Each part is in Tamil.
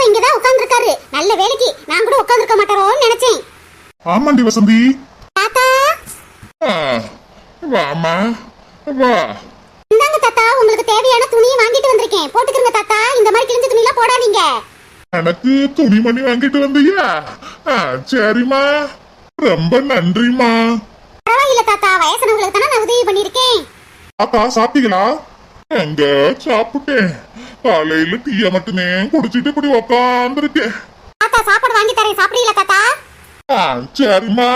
தாத்தா இங்கதான் உட்கார்ந்திருக்காரு. நல்ல வேலைக்கு நான் கூட உட்கார்ந்திருக்க மாட்டாரோன்னு நினைச்சேன். ஆமாண்டி வசந்தி. தாத்தா வாமா வா. இந்தாங்க தாத்தா, உங்களுக்கு தேவையான துணியை வாங்கிட்டு வந்திருக்கேன், போட்டுக்கிறங்க தாத்தா. இந்த மாதிரி கிழிஞ்ச துணி எல்லாம் போடாதீங்க. எனக்கு துணிமணி வாங்கிட்டு வந்தியா? சரிம்மா, ரொம்ப நன்றிமா. பரவாயில்ல தாத்தா, வயசானவங்களுக்கு தானே நான் உதவி பண்ணிருக்கேன். தாத்தா சாப்பிட்டீங்களா? எங்க சாப்பிட்டேன். காலையில டீய மட்டுமே குடிச்சிட்டு இப்படி உக்காந்துருக்கேன். தாத்தா சாப்பாடு வாங்கி தரேன், சாப்பிடுறீங்களா தாத்தா? சரிம்மா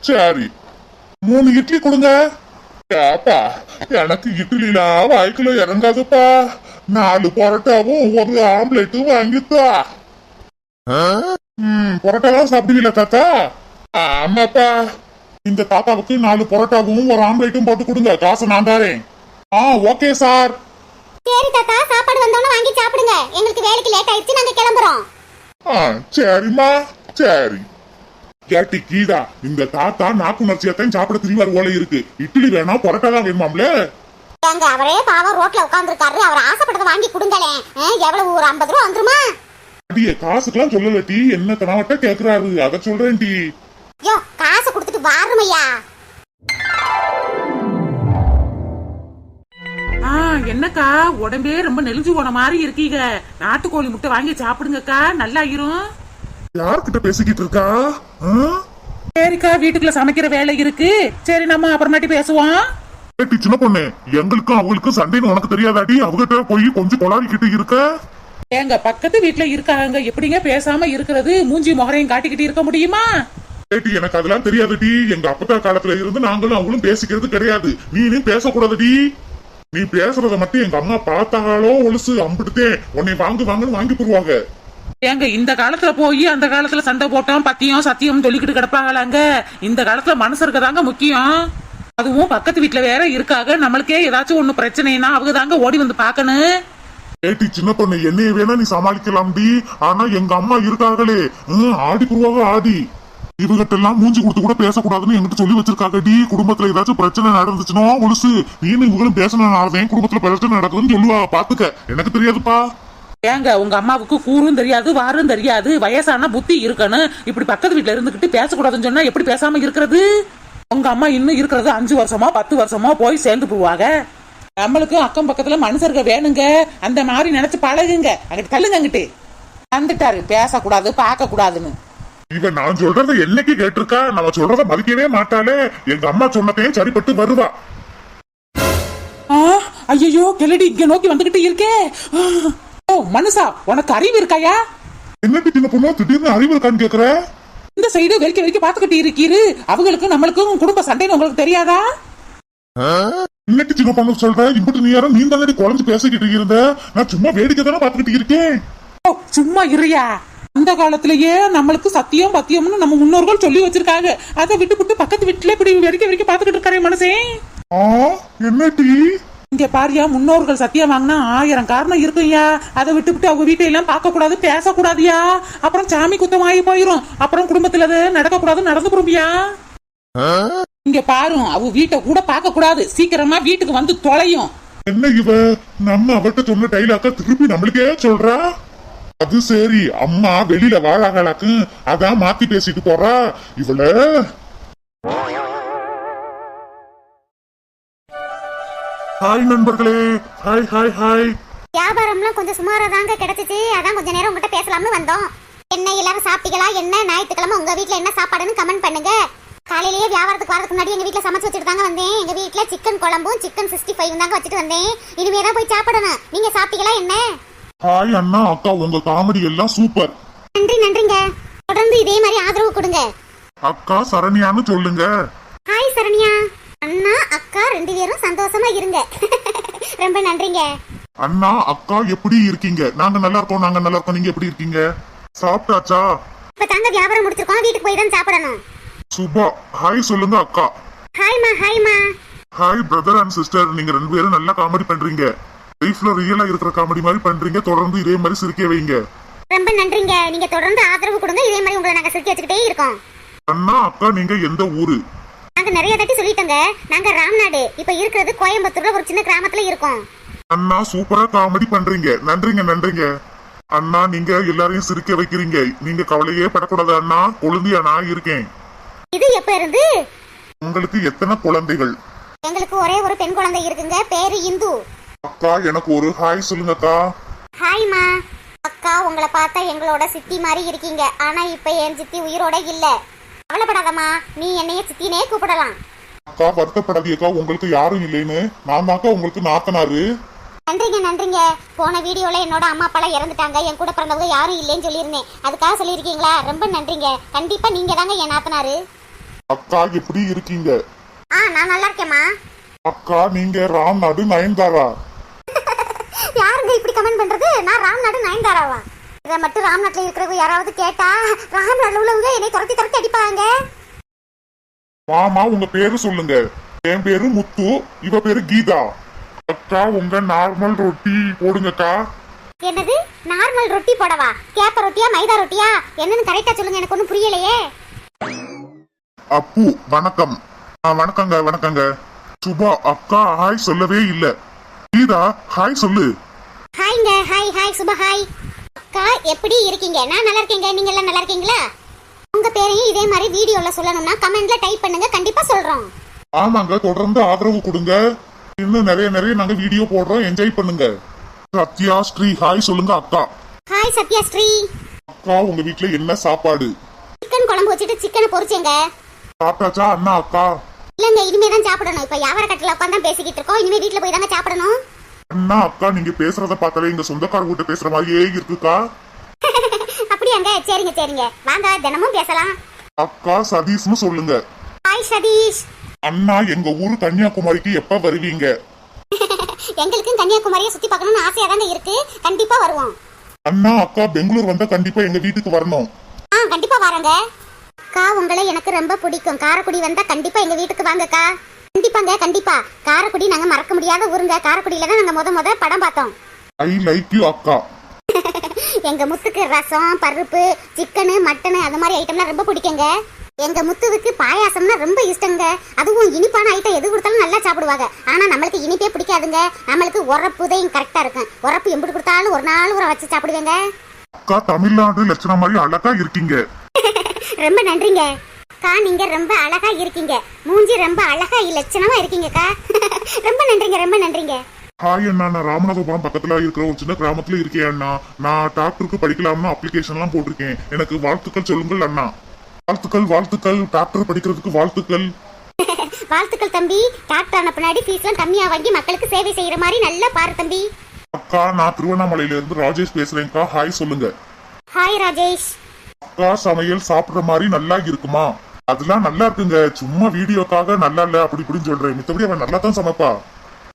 சரி. 3 இட்லி கொடுங்க. ஏப்பா, எனக்கு இட்லிலாம் வாய்க்குள்ள இறங்காதுப்பா. 4 பரோட்டாவும் 1 ஆம்லெட்டும் வாங்கித்தா. பரோட்டாலாம் சாப்பிடுவீங்களா தாத்தா? ஆமாப்பா. இந்த தாத்தாவுக்கு 4 பரோட்டாவும் 1 ஆம்லெட்டும் போட்டு கொடுங்க, காசு நான் தரேன். Okay sir. சரி தாத்தா, சாப்பாடு வந்தோன்னு வாங்கி சாப்பிடுங்க. எங்களுக்கு வேலைக்கு லேட் ஆயிடுச்சு, நாங்க கிளம்புறோம். சரிம்மா சரி. கேட்டி கீதா, இந்த தாத்தா நாக்குணர்ச்சியத்தான் சாப்பிட திரும்பி போல இருக்கு. இட்லி வேணா பரோட்டா தான் வேணுமாம்ல? எங்க அவரே பாவம் ரோட்ல உட்கார்ந்துருக்காரு, அவர் ஆசைப்பட்டதை வாங்கி கொடுங்களேன். எவ்வளவு, ஒரு 50 ரூபா வந்துருமா? அடியே, காசுக்கெல்லாம் சொல்லல டி, என்ன தனவட்ட கேக்குறாரு, அத சொல்றேன் டி. யோ, காசு கொடுத்துட்டு வாருமையா. என்னக்கா உடம்பே ரொம்ப நெலிஞ்சு போன மாதிரி இருக்கீங்க. நாட்டுக்கோழி முட்டை வாங்கி சாப்பிடுங்கக்கா, நல்லா ஆயிரும். யார்கிட்ட பேசிக்கிட்டு இருக்கா? சரிக்கா, வீட்டுக்குள்ள சமைக்கிற வேலை இருக்கு. சரி, நம்ம அப்புறமாட்டி பேசுவோம். சின்ன பொண்ணு, எங்களுக்கும் அவங்களுக்கும் சண்டைன்னு உனக்கு தெரியாதாடி? அவகிட்ட போய் கொஞ்சம் கொலாவிக்கிட்டு இருக்க. எங்க பக்கத்து வீட்டுல இருக்காங்க, எப்படிங்க பேசாம இருக்கிறது? மூஞ்சி முகரையும் காட்டிக்கிட்டு இருக்க முடியுமா? எனக்கு அதெல்லாம் தெரியாதுடி. எங்க அப்பத்தா காலத்துல இருந்து நாங்களும் அவங்களும் பேசிக்கிறது கிடையாது. நீனும் பேசக்கூடாதுடி. நீ பேசுறத மட்டும் எங்க அம்மா பார்த்தாங்களோ ஒழுசு அம்பிடுத்தே உன்னை வாங்குன்னு வாங்கி போடுவாங்க. ஏங்க, இந்த காலத்துல போய் அந்த காலத்துல சண்டை போட்டோம் பத்தியம் சத்தியம் சொல்லிக்கிட்டு கிடப்பாங்களாங்க. இந்த காலத்துல மனுஷருக்கு தாங்க முக்கியம். அதுவும் பக்கத்து வீட்டுல வேற இருக்காங்க. நம்மளுக்கே ஏதாச்சும் ஒண்ணு பிரச்சனைனா அவங்க தாங்க ஓடி வந்து பாக்கணும். ஏட்டி சின்ன பொண்ணு, என்னைய வேணா நீ சமாளிக்கலாம்டி. ஆனா எங்க அம்மா இருக்காங்களே, ஆடி புருவாக ஆடி. இவகிட்ட எல்லாம் மூஞ்சி கொடுத்து கூட பேசக்கூடாதுன்னு எங்கிட்ட சொல்லி வச்சிருக்காங்கடி. குடும்பத்துல ஏதாச்சும் பிரச்சனை நடந்துச்சுன்னா ஒழுசு நீனு இவங்களும் பேசினால்தான் குடும்பத்துல பிரச்சனை நடக்குதுன்னு சொல்லுவா. பாத்துக்க, எனக்கு தெரியாதுப்பா. ஏங்க, உங்க அம்மாவுக்கு கூறும் தெரியாது வாரும் தெரியாது, வயசான புத்தி இருக்கணும். இப்படி பக்கத்து வீட்டுல இருந்துகிட்டு பேசக்கூடாதுன்னு சொன்னா எப்படி பேசாம இருக்கிறது? உங்க அம்மா இன்னும் இருக்கிறது 5 வருஷமா 10 வருஷமா போய் சேர்ந்து போவாங்க. நம்மளுக்கு அக்கம் பக்கத்துல மனுஷர்கள் வேணுங்க. அந்த மாதிரி நினைச்சு பழகுங்க. அங்கிட்டு தள்ளுங்க, அங்கிட்டு வந்துட்டாரு பேசக்கூடாது பார்க்க கூடாதுன்னு. இவன் நான் சொல்றத என்னைக்கு கேட்டிருக்கா? நம்ம சொல்றத மதிக்கவே மாட்டாளே. எங்க அம்மா சொன்னதையும் சரிப்பட்டு வருவா. ஐயோ, கிளடி இங்க நோக்கி வந்துகிட்டு இருக்கே. மனுஷா, உனக்கு அறிவு இருக்காயா? என்ன சின்ன பொண்ணு திடீர்னு அறிவு இருக்கான்னு கேக்குற? இந்த சைடு வெறிக்க பாத்துக்கிட்டு இருக்கீரு. அவங்களுக்கும் நம்மளுக்கும் குடும்ப சண்டைன்னு உங்களுக்கு தெரியாதா? இன்னைக்கு சின்ன பொண்ணு சொல்ற, இப்படி நீ யாரும் நீ தானே குழஞ்சு பேசிக்கிட்டு இருந்த. நான் சும்மா வேடிக்கை தானே பாத்துக்கிட்டு இருக்கேன். சும்மா இருயா. அந்த காலத்திலேயே நம்மளுக்கு சத்தியம் பத்தியம்னு நம்ம முன்னோர்கள் சொல்லி வச்சிருக்காங்க. அதை விட்டு பக்கத்து வீட்டுல இப்படி வெறிக்க பாத்துக்கிட்டு இருக்காரு மனுஷன். என்னடி இங்க பாரியா, முன்னோர்கள் சத்தியம் வாங்கினா 1000 காரணம் இருக்குயா. அதை விட்டு அவங்க வீட்டையெல்லாம் பார்க்க கூடாது பேசக்கூடாதுயா. அப்புறம் சாமி குத்தம் ஆகி போயிரும். அப்புறம் குடும்பத்துல அது நடக்க கூடாது நடந்து போறியா. இங்க பாரு, அவ வீட்டை கூட பார்க்க கூடாது. சீக்கிரமா வீட்டுக்கு வந்து தொலையும். என்ன இவ நம்ம அவர்கிட்ட சொன்ன டைலாக்க திருப்பி நம்மளுக்கே சொல்றா? அது சரி, அம்மா வெளியில வாழாகலாக்கு அதான் மாத்தி பேசிட்டு போறா இவள. ஹாய் நண்பர்களே. Hi hi hi. வியாபாரம்லாம் கொஞ்சம் சுமாரா தாங்க கிடைச்சிச்சு. அதான் கொஞ்ச நேரம் உங்ககிட்ட பேசலாம்னு வந்தோம். என்ன எல்லாரும் சாப்பிட்டீங்களா? என்ன ஞாயிற்றுக்கிழமை உங்க வீட்டுல என்ன சாப்பாடுன்னு கமெண்ட் பண்ணுங்க. காலையிலேயே வியாபாரத்துக்கு வரதுக்கு முன்னாடி எங்க வீட்டுல சமைச்சு வச்சுட்டு தாங்க வந்தேன். எங்க வீட்டுல சிக்கன் குழம்பும் சிக்கன் 65 தாங்க வச்சுட்டு வந்தேன். இனிமே தான் போய் சாப்பிடணும். நீங்க சாப்பிட்டீங்களா? என்ன ஹாய் அண்ணா அக்கா, உங்க காமெடி எல்லாம் சூப்பர். நன்றிங்க. தொடர்ந்து இதே மாதிரி ஆதரவு கொடுங்க. அக்கா சரண்யான்னு சொல்லுங்க. ஹாய் சரண்யா. அண்ணா அக்கா 2 பேரும் சந்தோஷமா இருங்க. ரொம்ப நன்றிங்க. அண்ணா அக்கா எப்படி இருக்கீங்க? நாங்க நல்லா இருக்கோம். நீங்க எப்படி இருக்கீங்க? சாப்பிட்டாச்சா? இப்ப தாங்க வியாபாரம் முடிச்சிருக்கோம். வீட்டுக்கு போய் தான் சாப்பிடணும். சுபா ஹாய் சொல்லுங்க அக்கா. ஹாய்மா. Hi brother and sister. நீங்க 2 பேரும் நல்லா காமெடி பண்றீங்க. லைஃப்ல ரியலா இருக்கிற காமெடி மாதிரி பண்றீங்க. தொடர்ந்து இதே மாதிரி சிரிக்க வைங்க. ரொம்ப நன்றிங்க. நீங்க தொடர்ந்து ஆதரவு கொடுங்க. இதே மாதிரி உங்களை நாங்க சிரிக்க வச்சுக்கிட்டே இருக்கோம். அண்ணா அக்கா நீங்க எந்த ஊரு? நாங்க நிறைய தட்டி சொல்லிட்டோங்க. நாங்க ராம்நாடு. இப்ப இருக்கிறது கோயம்புத்தூர்ல ஒரு சின்ன கிராமத்துல இருக்கோம். அண்ணா சூப்பரா காமெடி பண்றீங்க. நன்றிங்க. அண்ணா நீங்க எல்லாரையும் சிரிக்க வைக்கிறீங்க. நீங்க கவலையே படக்கூடாது அண்ணா. கொழுந்தியா நான் இருக்கேன். இது எப்ப இருந்து? உங்களுக்கு எத்தனை குழந்தைகள்? எங்களுக்கு ஒரே ஒரு பெண் குழந்தை இருக்குங்க, பேரு இந்து. அக்கா எனக்கு ஒரு ஹாய் சொல்லுங்கக்கா. ஹாய்மா. அக்கா உங்களை பார்த்தா எங்களோட சித்தி மாதிரி இருக்கீங்க. ஆனா இப்ப என் சித்தி உயிரோட இல்ல. கவலைப்படாதம்மா, நீ என்னைய சித்தினே கூப்பிடலாம். அக்கா வருத்தப்படாதீக்கா, உங்களுக்கு யாரும் இல்லைன்னு. நான் தாக்கா உங்களுக்கு நாத்தனாரு. நன்றிங்க நன்றிங்க. போன வீடியோல என்னோட அம்மா அப்பாலாம் இறந்துட்டாங்க, என் கூட பிறந்தவங்க யாரும் இல்லைன்னு சொல்லியிருந்தேன். அதுக்காக சொல்லியிருக்கீங்களா? ரொம்ப நன்றிங்க. கண்டிப்பா நீங்க தாங்க என் நாத்தனாரு. அக்கா எப்படி இருக்கீங்க? நான் நல்லா இருக்கேம்மா. அக்கா நீங்க ராம் நாடு நயன்தாரா? யாருங்க இப்படி கமெண்ட் பண்றது? நான் ராம் நாடு நயன்தாராவா? இதை மட்டும் ராம் நாட்டுல இருக்கிறவங்க யாராவது கேட்டா ராம் நாடுல உள்ளவங்க என்னை துரத்தி துரத்தி அடிப்பாங்க. மாமா உங்க பேரு சொல்லுங்க. என் பேரு முத்து, இவ பேரு கீதா. அக்கா உங்க நார்மல் ரொட்டி போடுங்கக்கா. என்னது நார்மல் ரொட்டி போடவா? கேப்ப ரொட்டியா மைதா ரொட்டியா? என்னன்னு கரெக்டா சொல்லுங்க, எனக்கு ஒன்றும் புரியலையே. அப்பு வணக்கம். வணக்கங்க வணக்கங்க. சுபா அக்கா ஹாய் சொல்லவே இல்ல. கீதா ஹாய் சொல்லு. ஹாய்ங்க. Hi hi Subha hi. அக்கா எப்படி இருக்கீங்க? நான் நல்லா இருக்கேங்க. நீங்க எல்லாம் நல்லா இருக்கீங்களா? உங்க பேரையும் இதே மாதிரி வீடியோல சொல்லணும்னா கமெண்ட்ல டைப் பண்ணுங்க, கண்டிப்பா சொல்றோம். ஆமாங்க தொடர்ந்து ஆதரவு கொடுங்க. இன்னும் நிறைய நாங்க வீடியோ போடுறோம், என்ஜாய் பண்ணுங்க. சத்யா ஸ்ரீ ஹாய் சொல்லுங்க அக்கா. ஹாய் சத்யா ஸ்ரீ. அக்கா உங்க வீட்ல என்ன சாப்பாடு? சிக்கன் குழம்பு வச்சுட்டு சிக்கனை பொரிச்சேங்க. சாப்பிட்டாச்சா அண்ணா அக்கா? இல்லங்க, இனிமே தான் சாப்பிடணும். இப்ப வியாபார கட்டில உட்காந்து பேசிக்கிட்டு இருக்கோம். இனிமே வீட்டுல போய் தாங்க சாப்பிடணும். அண்ணா அக்கா நீங்க பேசுறத பார்த்தாலே எங்க சொந்தக்கார கிட்ட பேசுற மாதிரியே இருக்குக்கா. அப்படியாங்க? சரிங்க சரிங்க, வாங்க தினமும் பேசலாம். அக்கா சதீஷ்னு சொல்லுங்க. ஹாய் சதீஷ். அண்ணா எங்க ஊரு கன்னியாகுமரிக்கு எப்ப வருவீங்க? எங்களுக்கும் கன்னியாகுமரியை சுத்தி பார்க்கணும்னு ஆசையா தாங்க இருக்கு, கண்டிப்பா வருவோம். அண்ணா அக்கா பெங்களூர் வந்தா கண்டிப்பா எங்க வீட்டுக்கு வரணும். கண்டிப்பா வரேங்க. அக்கா உங்களை எனக்கு ரொம்ப பிடிக்கும். காரைக்குடி வந்தா கண்டிப்பா எங்க வீட்டுக்கு வாங்கக்கா. கண்டிப்பாங்க கண்டிப்பா. காரைக்குடி நாங்க மறக்க முடியாத ஊருங்க. காரைக்குடியில தான் நாங்க முத படம் பார்த்தோம். ஐ லைக் யூ அக்கா. எங்க முத்துக்கு ரசம் பருப்பு சிக்கனு மட்டனு அந்த மாதிரி ஐட்டம்லாம் ரொம்ப பிடிக்குங்க. எங்க முத்துவுக்கு பாயாசம்னா ரொம்ப இஷ்டங்க. அதுவும் இனிப்பான ஐட்டம் எது கொடுத்தாலும் நல்லா சாப்பிடுவாங்க. ஆனா நம்மளுக்கு இனிப்பே பிடிக்காதுங்க. நம்மளுக்கு உரப்புதையும் கரெக்டா இருக்கும். உரப்பு எப்படி கொடுத்தாலும் ஒரு நாள் ஊற வச்சு சாப்பிடுவேங்க. அக்கா தமிழ்நாடு லட்சணம் மாதிரி அழகா இருக்கீங்க. ரொம்ப நன்றிங்க அக்கா, நீங்க ரொம்ப அழகா இருக்கீங்க. மூஞ்சி ரொம்ப அழகா லட்சணமா இருக்கீங்கக்கா. ரொம்ப நன்றிங்க ரொம்ப நன்றிங்க. ஹாய் அண்ணா, நான் ராமநாதபுரம் பக்கத்துல இருக்கிற ஒரு சின்ன கிராமத்துல இருக்கேன் அண்ணா. நான் டாக்டருக்கு படிக்கலாம்னு அப்ளிகேஷன் எல்லாம் போட்டிருக்கேன். எனக்கு வாழ்த்துக்கள் சொல்லுங்கள் அண்ணா. வாழ்த்துக்கள் டாக்டர் படிக்கிறதுக்கு வாழ்த்துக்கள். வாழ்த்துக்கள் தம்பி. டாக்டர் ஆன பின்னாடி ஃபீஸ்லாம் கம்மியா வாங்கி மக்களுக்கு சேவை செய்யற மாதிரி நல்லா பாரு தம்பி. அக்கா நான் திருவண்ணாமலையில இருந்து ராஜேஷ் பேசுறேன்க்கா. ஹாய் சொல்லுங்க. ஹாய் ராஜேஷ். அக்கா சமையல் சாப்பிடுற மாதிரி நல்லா இருக்குமா? அதெல்லாம் நல்லா இருக்குங்க. சும்மா வீடியோக்காக நல்லா இல்ல அப்படி இப்படின்னு சொல்றேன். மித்தபடி அவன் நல்லா தான் சமைப்பா.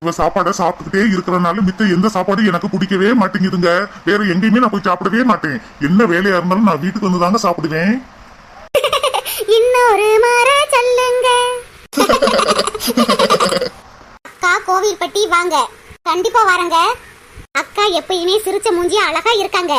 இவ சாப்பாடை சாப்பிட்டுக்கிட்டே இருக்கிறனால மித்த எந்த சாப்பாடும் எனக்கு பிடிக்கவே மாட்டேங்குதுங்க. வேற எங்கேயுமே நான் போய் சாப்பிடவே மாட்டேன். என்ன வேலையா இருந்தாலும் நான் வீட்டுக்கு வந்து தாங்க சாப்பிடுவேன். இன்னொரு முறை சொல்லுங்க. அக்கா கோவில்பட்டி வாங்க, கண்டிப்பா வரங்க. அக்கா எப்பயுமே சிரிச்ச மூஞ்சியா அழகா இருக்காங்க.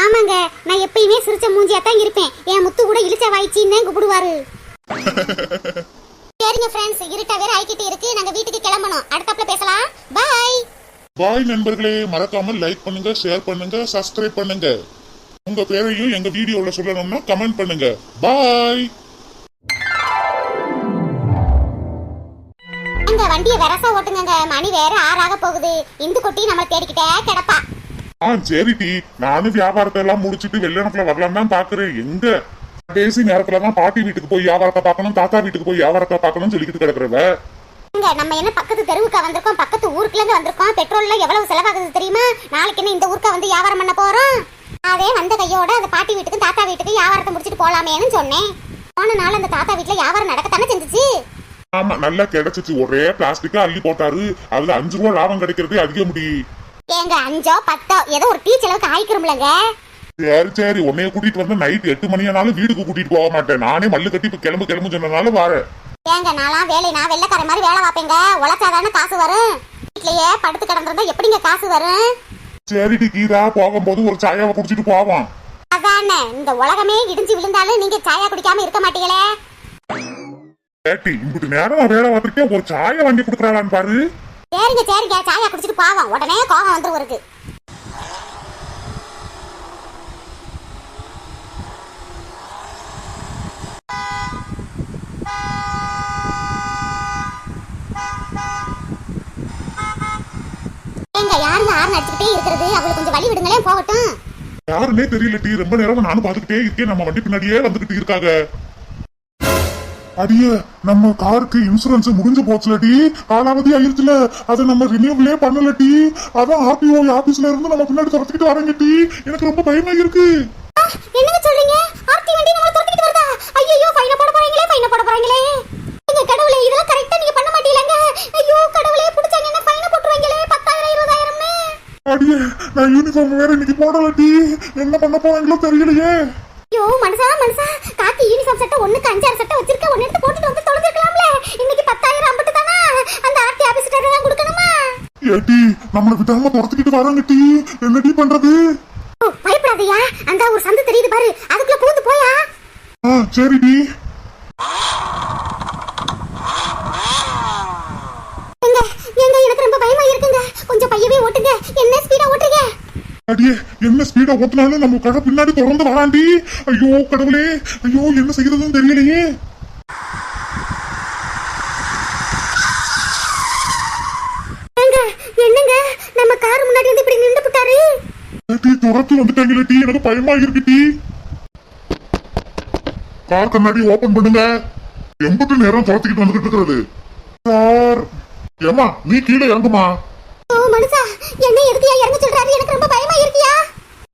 ஆமாங்க, நான் எப்பயுமே சிரிச்ச மூஞ்சியா தான் இருப்பேன். என் முத்து கூட இழிச்ச வாய்ச்சின்னு கூப்பிடுவாரு. சரிங்க ஃப்ரெண்ட்ஸ், இருட்டா வேற ஆயிக்கிட்டு இருக்கு. நாங்க வீட்டுக்கு கிளம்பணும். அடுத்தப்பல பேசலாம். பாய் பாய் நண்பர்களே. மறக்காம லைக் பண்ணுங்க, ஷேர் பண்ணுங்க, சப்ஸ்கிரைப் பண்ணுங்க. உங்க பேரையும் எங்க வீடியோல சொல்லணும்னா கமெண்ட் பண்ணுங்க. பாய். இந்த வண்டியை வெரசா ஓட்டுங்க. மணி வேற 6 ஆக போகுது. இந்து கொட்டி நம்ம தேடிக்கிட்டே கிடப்பா. சரிடி, நானும் வியாபாரத்தை எல்லாம் முடிச்சிட்டு வெள்ளனத்துல வரலாம் தான் பாக்குறேன். எங்க கடைசி நேரத்துலதான் பாட்டி வீட்டுக்கு போய் வியாபாரத்தை பார்க்கணும், தாத்தா வீட்டுக்கு போய் வியாபாரத்தை பார்க்கணும்னு சொல்லிக்கிட்டு கிடக்குறவ. நம்ம என்ன பக்கத்து தெருவுக்கு வந்திருக்கோம், பக்கத்து ஊருக்குல இருந்து வந்திருக்கோம். பெட்ரோல்ல எவ்வளவு செலவாகுது தெரியுமா? நாளைக்கு என்ன இந்த ஊருக்கு வந்து வியாபாரம் பண்ண போறோம். அதே வந்த கையோட அந்த பாட்டி வீட்டுக்கு தாத்தா வீட்டுக்கு வியாபாரத்தை முடிச்சிட்டு போலாமேன்னு சொன்னேன். போன நாள் அந்த தாத்தா வீட்டுல வியாபாரம் நடக்கத்தானே செஞ்சுச்சு. ஆமா நல்லா கிடைச்சிச்சு. ஒரே பிளாஸ்டிக்கா அள்ளி போட்டாரு. அதுல 5 ரூபா லாபம் கிடைக்கிறதே அதிக முடி. ஏங்க 5 10 ஏதோ ஒரு டீ செலவுக்கு ஆயிக்கிறோம்லங்க. சரி உன்னைய கூட்டிட்டு வந்து நைட் 8 மணி ஆனாலும் வீட்டுக்கு கூட்டிட்டு போக மாட்டேன். நானே மல்லு கட்டி இப்ப கிளம்பு சொன்னனால வாரேன். ஏங்க நான்லாம் நான் வெள்ளக்கார மாதிரி வேலை பார்ப்பேங்க. உழைச்சாதானே காசு வரும். வீட்லயே படுத்து கிடந்திருந்தா எப்படிங்க காசு வரும்? சரிடி கீதா, போகும்போது ஒரு சாயாவை குடிச்சிட்டு போவான். அதானே, இந்த உலகமே இடிஞ்சு விழுந்தாலும் நீங்க சாயா குடிக்காம இருக்க மாட்டீங்களே. ஏட்டி இங்கிட்டு நேரம் வேலை பார்த்துட்டே ஒரு சாயா வாங்கி கொடுக்குறாளான்னு பாரு. சரிங்க சாயா குடிச்சிட்டு போவோம். உடனே கோவம் வந்துரும் இருக்கு. அடிச்சுக்கிட்டே இருக்கிறது? அவளுக்கு கொஞ்சம் வழி விடுங்களேன், போகட்டும். யாருன்னே தெரியல டி, ரொம்ப நேரமா நானும் பாத்துக்கிட்டே இருக்கேன். நம்ம வண்டி பின்னாடியே வந்துகிட்டு இருக்காங்க. அடியே, நம்ம காருக்கு இன்சூரன்ஸ் முடிஞ்சு போச்சுல டி, காலாவதி ஆயிருச்சுல, அதை நம்ம ரினியூவலே பண்ணல டி. அதான் ஆர்டிஓ ஆபீஸ்ல இருந்து நம்ம பின்னாடி துரத்திக்கிட்டு வராங்க டி. எனக்கு ரொம்ப பயமா இருக்கு. என்னங்க சொல்றீங்க? ஆர்த்தி வண்டி நம்ம துரத்திட்டு வருதா? ஐயோ, ஃபைன போட போறீங்களே, ஃபைன போட போறீங்களே. எங்க கடவுளே, இதெல்லாம் கரெக்ட்டா நீங்க பண்ண மாட்டீங்களங்க. ஐயோ கடவுளே, புடிச்சாங்க என்ன ஃபைன போட்டுருவீங்களே, 10,000 20,000. அடியே, நான் யூனிஃபார்ம் வேற இன்னைக்கு போடல டி, என்ன பண்ண போறாங்களோ தெரியலையே. ஐயோ மனுஷா, காக்கி யூனிஃபார்ம் சட்டை ஒண்ணுக்கு 5-6 சட்டை வச்சிருக்க, ஒன்னு எடுத்து போட்டுட்டு வந்து தொலைஞ்சிருக்கலாம்ல. இன்னைக்கு 10,000 அம்பட்டு தானா? அந்த ஆர்டி ஆபீஸ்ல தான் கொடுக்கணுமா? ஏடி, நம்மள விடாம துரத்திக்கிட்டு வராங்க டி, என்னடி பண்றது? ஓ பயப்படாதயா, அந்த ஒரு சந்து தெரியுது பாரு, அதுக்குள்ள பூந்து போயா. சரி டி. எங்க எனக்கு ரொம்ப பயமா இருக்குங்க, கொஞ்சம் பையவே ஓட்டுங்க. என்ன ஸ்பீடா ஓட்டுறீங்க? அடியே, என்ன ஸ்பீடா ஓட்டினாலும் நம்ம கடை பின்னாடி தொடர்ந்து வராண்டி. ஐயோ கடவுளே, ஐயோ என்ன செய்யறதுன்னு தெரியலையே. என்னங்க, நம்ம கார் முன்னாடி வந்து இப்படி நின்று போட்டாரு. டி, துரத்தி வந்துட்டாங்களே டி, எனக்கு பயமா இருக்கு டி. கார் கண்ணாடி ஓபன் பண்ணுங்க. எம்பட்டு நேரம் துரத்திக்கிட்டு வந்துகிட்டு இருக்கிறது சார். ஏமா நீ கீழே இறங்குமா. ஓ மனுஷா, என்ன எதுக்குயா இறங்க சொல்றாரு? எனக்கு ரொம்ப பயமா இருக்கியா.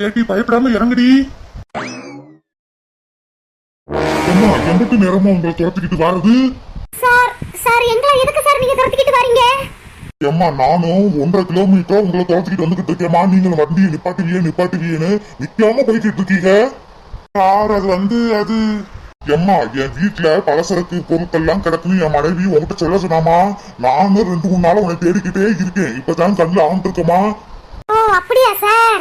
ஏடி, பயப்படாம இறங்குடி. ஏமா, எம்பட்டு நேரமா உங்களை துரத்திக்கிட்டு வாருது. சார் எங்களை எதுக்கு சார் நீங்க துரத்திக்கிட்டு வரீங்க? ஏம்மா, நானும் 1.5 கிலோமீட்டர் உங்களை துரத்திக்கிட்டு வந்துகிட்டு இருக்கேம்மா. நீங்களும் வண்டியை நிப்பாட்டுவியேன்னு நிக்காம போய்கிட்டு இருக்கீங்க சார். அது எம்மா, என் வீட்டுல பலசரக்கு பொருட்கள்லாம் கிடக்குன்னு என் மனைவி உங்ககிட்ட சொல்ல சொன்னாமா. நானும் 2-3 நாள் உன்னை தேடிக்கிட்டே இருக்கேன். இப்பதான் கண்ணில் ஆண்டிருக்கமா. ஓ அப்படியா சார்?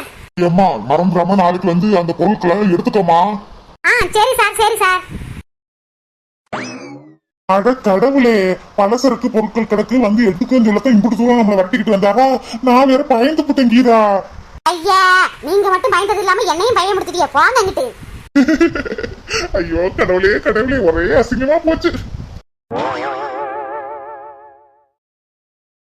ஏம்மா, மறந்துடாம நாளைக்கு வந்து அந்த பொருட்களை எடுத்துக்கோமா. சரி சார். அட கடவுளே, பலசரக்கு பொருட்கள் கிடக்கு, வந்து எடுத்துக்கன்னு சொல்லத்தான் இப்படி தூரம் நம்மளை வரட்டிக்கிட்டு வந்தாரா. நான் வேற பயந்து புட்டேன் கீதா. ஐயா, நீங்க மட்டும் பயந்தது இல்லாம என்னையும் பயமுடுத்திட்டியா, போங்க அங்கிட்டு. ஐயோ கடவுளே, ஒரே அசிங்கமா போச்சு.